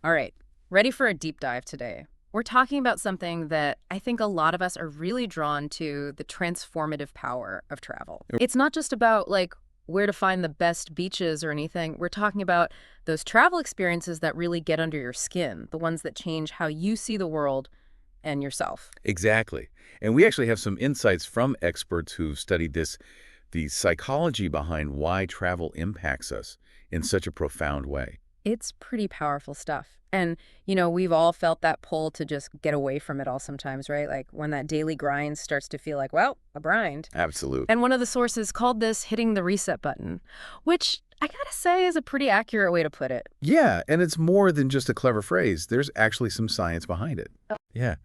All right, ready for a deep dive today. We're talking about something that I think a lot of us are really drawn to, the transformative power of travel. It's not just about where to find the best beaches or anything. We're talking about those travel experiences that really get under your skin, the ones that change how you see the world and yourself. Exactly. And we actually have some insights from experts who've studied this, the psychology behind why travel impacts us in such a profound way. It's pretty powerful stuff. And, we've all felt that pull to just get away from it all sometimes, right? Like when that daily grind starts to feel like, well, a grind. Absolute. And one of the sources called this hitting the reset button, which I gotta say is a pretty accurate way to put it. Yeah, and it's more than just a clever phrase. There's actually some science behind it. Yeah.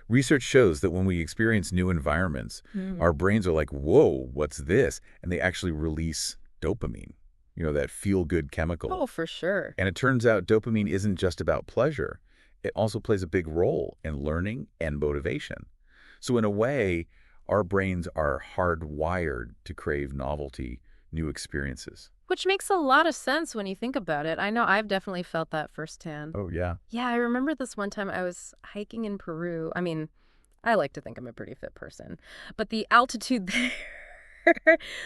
Research shows that when we experience new environments, Mm. our brains are like, whoa, what's this? And they actually release dopamine, that feel-good chemical. Oh, for sure. And it turns out dopamine isn't just about pleasure. It also plays a big role in learning and motivation. So in a way, our brains are hardwired to crave novelty, new experiences. Which makes a lot of sense when you think about it. I know I've definitely felt that firsthand. Oh, yeah. Yeah, I remember this one time I was hiking in Peru. I mean, I like to think I'm a pretty fit person, but the altitude there,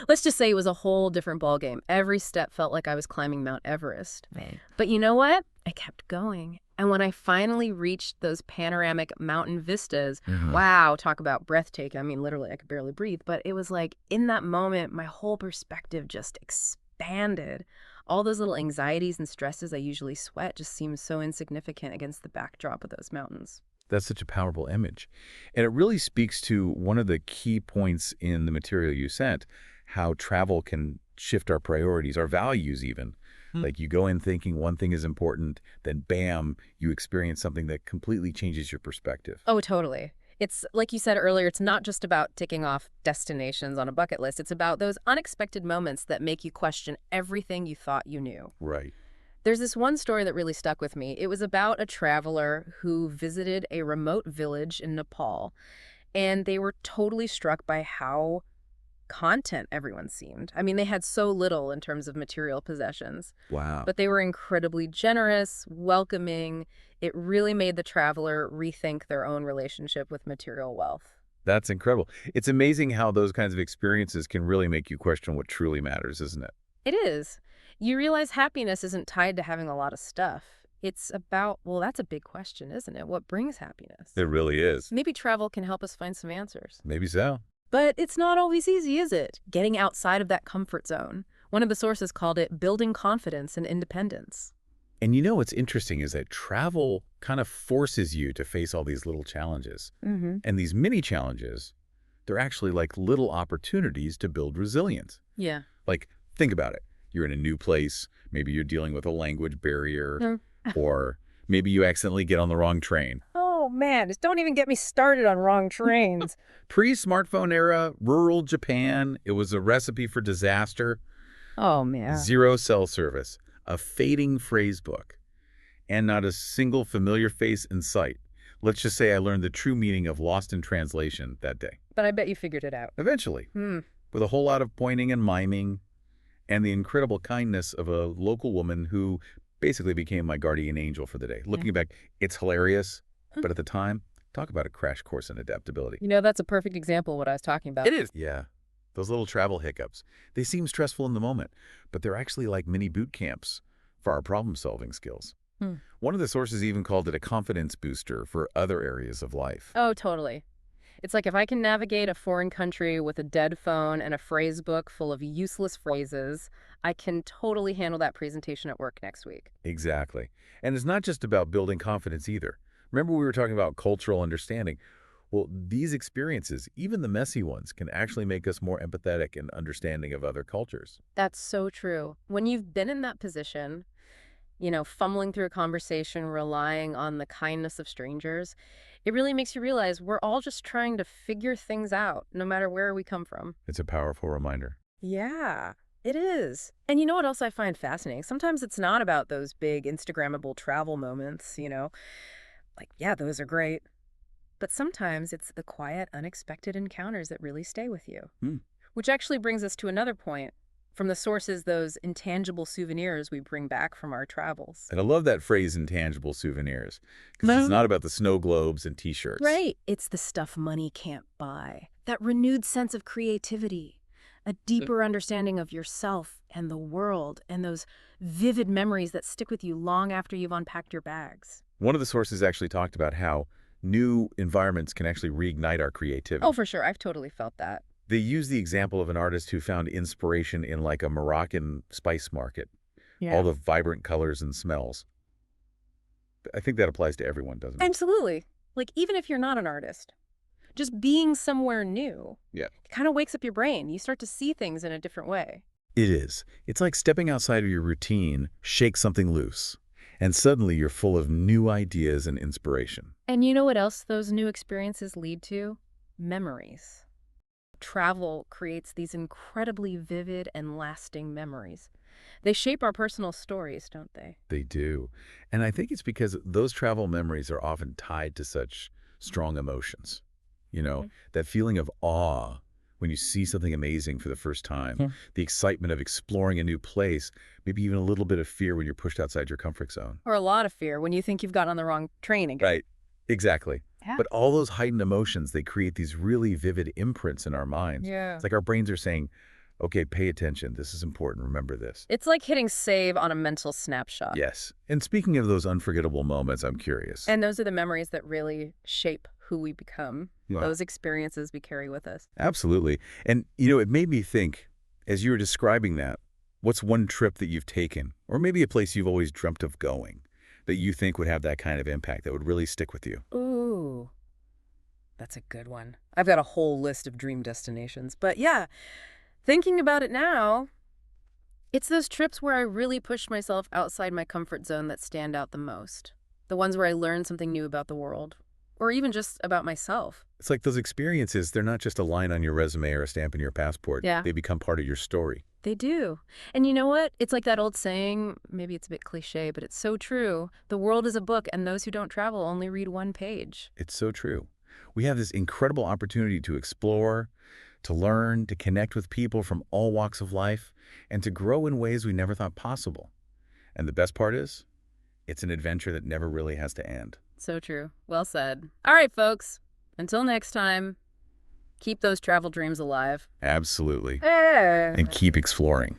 let's just say it was a whole different ballgame. Every step felt like I was climbing Mount Everest. Right. But you know what? I kept going. And when I finally reached those panoramic mountain vistas, wow, talk about breathtaking. I mean, literally, I could barely breathe. But it was like in that moment, my whole perspective just expanded. All those little anxieties and stresses I usually sweat just seemed so insignificant against the backdrop of those mountains. That's such a powerful image. And it really speaks to one of the key points in the material you sent, how travel can shift our priorities, our values even. Like you go in thinking one thing is important, then bam, you experience something that completely changes your perspective. Oh, totally. It's like you said earlier, it's not just about ticking off destinations on a bucket list. It's about those unexpected moments that make you question everything you thought you knew. Right. There's this one story that really stuck with me. It was about a traveler who visited a remote village in Nepal, and they were totally struck by how content everyone seemed. I mean, they had so little in terms of material possessions, Wow. but they were incredibly generous, welcoming. It really made the traveler rethink their own relationship with material wealth. That's incredible. It's amazing how those kinds of experiences can really make you question what truly matters, isn't it? It is. You realize happiness isn't tied to having a lot of stuff. It's about, well, that's a big question, isn't it? What brings happiness? It really is. Maybe travel can help us find some answers. Maybe so. But it's not always easy, is it? Getting outside of that comfort zone. One of the sources called it building confidence and independence. And what's interesting is that travel kind of forces you to face all these little challenges. Mm-hmm. And these mini challenges, they're actually like little opportunities to build resilience. Yeah. Like, think about it. You're in a new place. Maybe you're dealing with a language barrier, Mm. or maybe you accidentally get on the wrong train. Oh, man, just don't even get me started on wrong trains. Pre-smartphone era, rural Japan, it was a recipe for disaster. Oh, man. Zero cell service, a fading phrase book, and not a single familiar face in sight. Let's just say I learned the true meaning of lost in translation that day. But I bet you figured it out. Eventually, Hmm. with a whole lot of pointing and miming, and the incredible kindness of a local woman who basically became my guardian angel for the day. Looking back, it's hilarious, but at the time, talk about a crash course in adaptability. That's a perfect example of what I was talking about. It is. Yeah. Those little travel hiccups, they seem stressful in the moment, but they're actually like mini boot camps for our problem-solving skills. Hmm. One of the sources even called it a confidence booster for other areas of life. Oh, totally. It's like if I can navigate a foreign country with a dead phone and a phrase book full of useless phrases, I can totally handle that presentation at work next week. Exactly. And it's not just about building confidence either. Remember we were talking about cultural understanding? Well, these experiences, even the messy ones, can actually make us more empathetic and understanding of other cultures. That's so true. When you've been in that position, fumbling through a conversation, relying on the kindness of strangers, it really makes you realize we're all just trying to figure things out, no matter where we come from. It's a powerful reminder. Yeah, it is. And you know what else I find fascinating? Sometimes it's not about those big Instagrammable travel moments. Like, yeah, those are great. But sometimes it's the quiet, unexpected encounters that really stay with you. Hmm. Which actually brings us to another point. from the sources, those intangible souvenirs we bring back from our travels. And I love that phrase, intangible souvenirs, because it's not about the snow globes and T-shirts. Right. It's the stuff money can't buy. That renewed sense of creativity, a deeper understanding of yourself and the world, and those vivid memories that stick with you long after you've unpacked your bags. One of the sources actually talked about how new environments can actually reignite our Oh, creativity. for sure. I've totally felt that. They use the example of an artist who found inspiration in like a Moroccan spice market, all the vibrant colors and smells. I think that applies to everyone, doesn't it? Absolutely. Like, even if you're not an artist, just being somewhere new, Yeah. it kind of wakes up your brain. You start to see things in a different way. It is. It's like stepping outside of your routine, shake something loose, and suddenly you're full of new ideas and inspiration. And you know what else those new experiences lead to? Memories. Travel creates these incredibly vivid and lasting memories. They shape our personal stories, don't they? They do. And I think it's because those travel memories are often tied to such strong emotions. You know, that feeling of awe when you see something amazing for the first time, the excitement of exploring a new place, maybe even a little bit of fear when you're pushed outside your comfort zone. Or a lot of fear when you think you've gotten on the wrong train again. Right. Exactly. Yeah. But all those heightened emotions, they create these really vivid imprints in our minds. Yeah. It's like our brains are saying, okay, pay attention. This is important. Remember this. It's like hitting save on a mental snapshot. Yes. And speaking of those unforgettable moments, I'm curious. And those are the memories that really shape who we become, Yeah. those experiences we carry with us. Absolutely. And, you know, it made me think, as you were describing that, what's one trip that you've taken, or maybe a place you've always dreamt of going, that you think would have that kind of impact, that would really stick with you? Ooh, that's a good one. I've got a whole list of dream destinations. But yeah, thinking about it now, it's those trips where I really push myself outside my comfort zone that stand out the most. The ones where I learn something new about the world, or even just about myself. It's like those experiences, they're not just a line on your resume or a stamp in your passport. Yeah. They become part of your story. They do. And you know what? It's like that old saying, maybe it's a bit cliche, but it's so true. The world is a book, and those who don't travel only read one page. It's so true. We have this incredible opportunity to explore, to learn, to connect with people from all walks of life, and to grow in ways we never thought possible. And the best part is, it's an adventure that never really has to end. So true. Well said. All right, folks. Until next time, keep those travel dreams alive. Absolutely. Eh. And keep exploring.